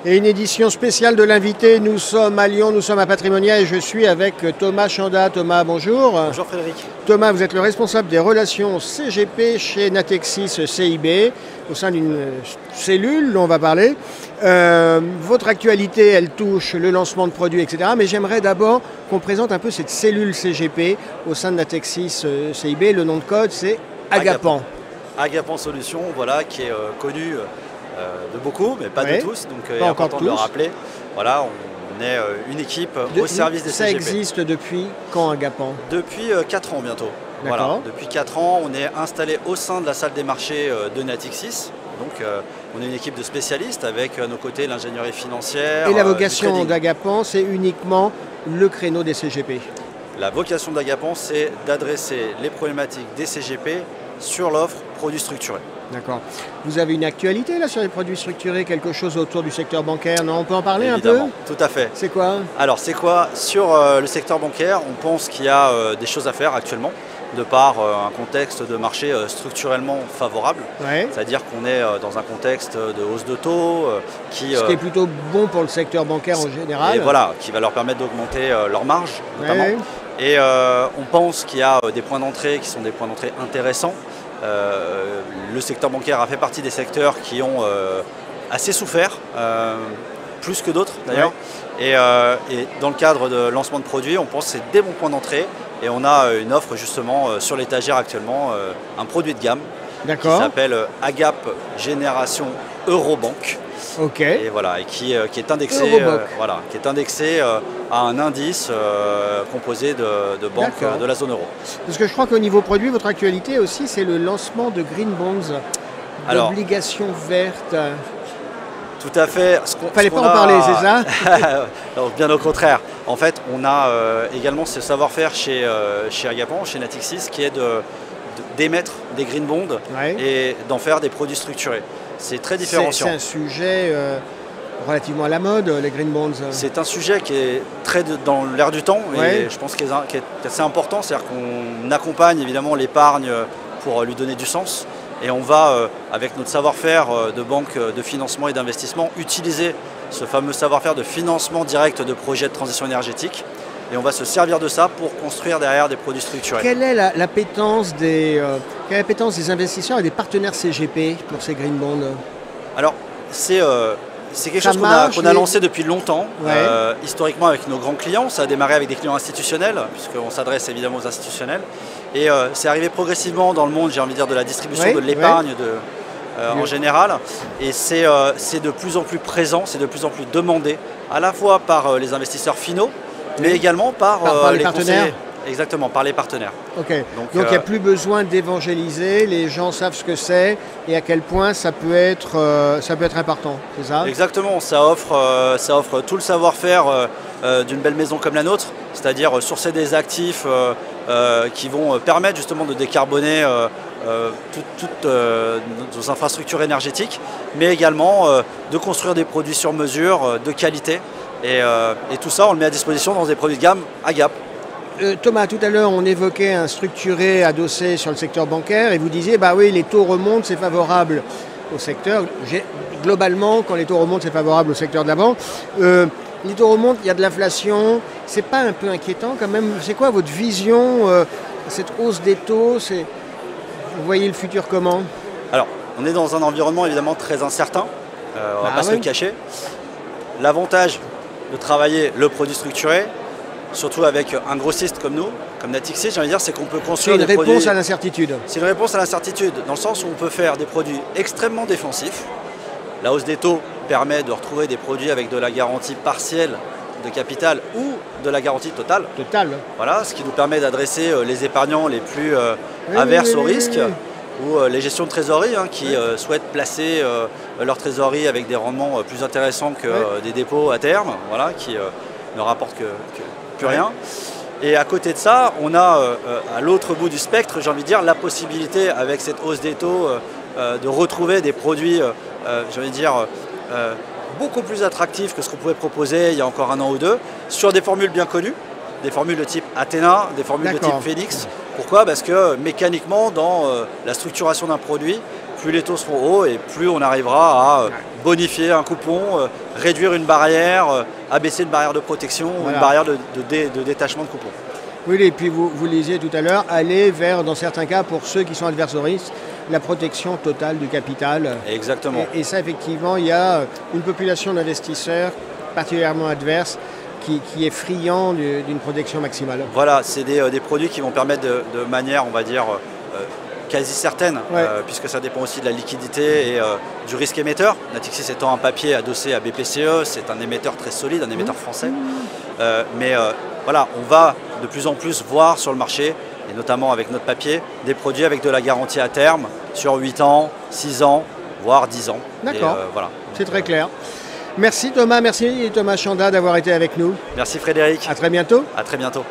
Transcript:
Et une édition spéciale de l'invité. Nous sommes à Lyon, nous sommes à Patrimonia et je suis avec Thomas Chanda. Thomas, bonjour. Bonjour Frédéric. Thomas, vous êtes le responsable des relations CGP chez Natexis CIB, au sein d'une cellule dont on va parler. Votre actualité, elle touche le lancement de produits, etc. Mais j'aimerais d'abord qu'on présente un peu cette cellule CGP au sein de Natexis CIB. Le nom de code, c'est Agapan. Agapan Solutions, voilà, qui est connu de beaucoup, mais pas de tous, donc il est important de le rappeler. Voilà, on est une équipe au service des CGP. Ça existe depuis quand, Agapan? Depuis 4 ans bientôt. Voilà, depuis 4 ans, on est installé au sein de la salle des marchés de Natexis. Donc on est une équipe de spécialistes avec à nos côtés l'ingénierie financière. Et la vocation d'Agapan, c'est uniquement le créneau des CGP? La vocation d'Agapan, c'est d'adresser les problématiques des CGP sur l'offre produits structurés. D'accord. Vous avez une actualité là sur les produits structurés, quelque chose autour du secteur bancaire? Non, on peut en parler Évidemment, un peu? tout à fait. C'est quoi? Alors c'est quoi? Sur le secteur bancaire, on pense qu'il y a des choses à faire actuellement, de par un contexte de marché structurellement favorable. C'est-à-dire qu'on est dans un contexte de hausse de taux ce qui est plutôt bon pour le secteur bancaire en général. Et voilà, qui va leur permettre d'augmenter leurs marges notamment. Et on pense qu'il y a des points d'entrée qui sont des points d'entrée intéressants. Le secteur bancaire a fait partie des secteurs qui ont assez souffert, plus que d'autres d'ailleurs. Et dans le cadre de lancement de produits, on pense que c'est des bons points d'entrée. Et on a une offre justement sur l'étagère actuellement, un produit de gamme qui s'appelle Agap Génération Eurobank. Et voilà, et qui est indexé, à un indice composé de banques de la zone euro. Parce que je crois qu'au niveau produit, votre actualité aussi, c'est le lancement de Green Bonds, d'obligations vertes. Tout à fait. Fallait pas en parler, c'est ça? Non, bien au contraire. En fait, on a également ce savoir-faire chez Agapan, chez Natexis, qui est d'émettre des green bonds et d'en faire des produits structurés. C'est très différenciant. C'est un sujet relativement à la mode, les green bonds. C'est un sujet qui est très dans l'air du temps et je pense qu'il est assez important. C'est-à-dire qu'on accompagne évidemment l'épargne pour lui donner du sens. Et on va, avec notre savoir-faire de banque de financement et d'investissement, utiliser ce fameux savoir-faire de financement direct de projets de transition énergétique. Et on va se servir de ça pour construire derrière des produits structurés. Quelle est l'appétence des investisseurs et des partenaires CGP pour ces green bonds? Alors, c'est quelque chose qu'on a lancé depuis longtemps, historiquement avec nos grands clients. Ça a démarré avec des clients institutionnels, puisqu'on s'adresse évidemment aux institutionnels. Et c'est arrivé progressivement dans le monde, j'ai envie de dire, de la distribution de l'épargne en général. Et c'est de plus en plus présent, c'est de plus en plus demandé, à la fois par les investisseurs finaux, mais également par les partenaires. Exactement, par les partenaires. Donc il n'y a plus besoin d'évangéliser, les gens savent ce que c'est et à quel point ça peut être important, c'est ça? Exactement, ça offre tout le savoir-faire d'une belle maison comme la nôtre, c'est-à-dire sourcer des actifs qui vont permettre justement de décarboner toutes nos infrastructures énergétiques, mais également de construire des produits sur mesure, de qualité. Et tout ça, on le met à disposition dans des produits de gamme Agap. Thomas, tout à l'heure, on évoquait un structuré adossé sur le secteur bancaire et vous disiez, bah oui, les taux remontent, c'est favorable au secteur. Globalement, quand les taux remontent, c'est favorable au secteur de la banque. Les taux remontent, il y a de l'inflation. C'est pas un peu inquiétant quand même? C'est quoi votre vision, cette hausse des taux? Vous voyez le futur comment? Alors, on est dans un environnement évidemment très incertain, on ne va pas se le cacher. L'avantage de travailler le produit structuré, surtout avec un grossiste comme nous, comme Natexis, j'ai envie de dire, c'est qu'on peut construire des produits... C'est une réponse à l'incertitude. C'est une réponse à l'incertitude, dans le sens où on peut faire des produits extrêmement défensifs. La hausse des taux permet de retrouver des produits avec de la garantie partielle de capital ou de la garantie totale. Voilà, ce qui nous permet d'adresser les épargnants les plus averses au risque, ou les gestions de trésorerie qui souhaitent placer leur trésorerie avec des rendements plus intéressants que des dépôts à terme, voilà, qui ne rapportent plus rien. Et à côté de ça, on a à l'autre bout du spectre, j'ai envie de dire, la possibilité avec cette hausse des taux de retrouver des produits, j'ai envie de dire, beaucoup plus attractifs que ce qu'on pouvait proposer il y a encore un an ou deux, sur des formules bien connues, des formules de type Athéna, des formules de type Phoenix. Pourquoi? Parce que mécaniquement, dans la structuration d'un produit, plus les taux seront hauts et plus on arrivera à bonifier un coupon, réduire une barrière, abaisser une barrière de protection, ou une barrière de détachement de coupon. Oui, et puis vous le disiez tout à l'heure, aller vers, dans certains cas, pour ceux qui sont adverses au risque, la protection totale du capital. Exactement. Et ça, effectivement, il y a une population d'investisseurs particulièrement adverse qui est friand d'une protection maximale. Voilà, c'est des produits qui vont permettre de manière, on va dire, quasi certaine, puisque ça dépend aussi de la liquidité et du risque émetteur. Natixis étant un papier adossé à BPCE, c'est un émetteur très solide, un émetteur français. Mais voilà, on va de plus en plus voir sur le marché, et notamment avec notre papier, des produits avec de la garantie à terme sur 8 ans, 6 ans, voire 10 ans. D'accord, voilà. c'est très clair. Merci Thomas Chanda d'avoir été avec nous. Merci Frédéric. À très bientôt. À très bientôt.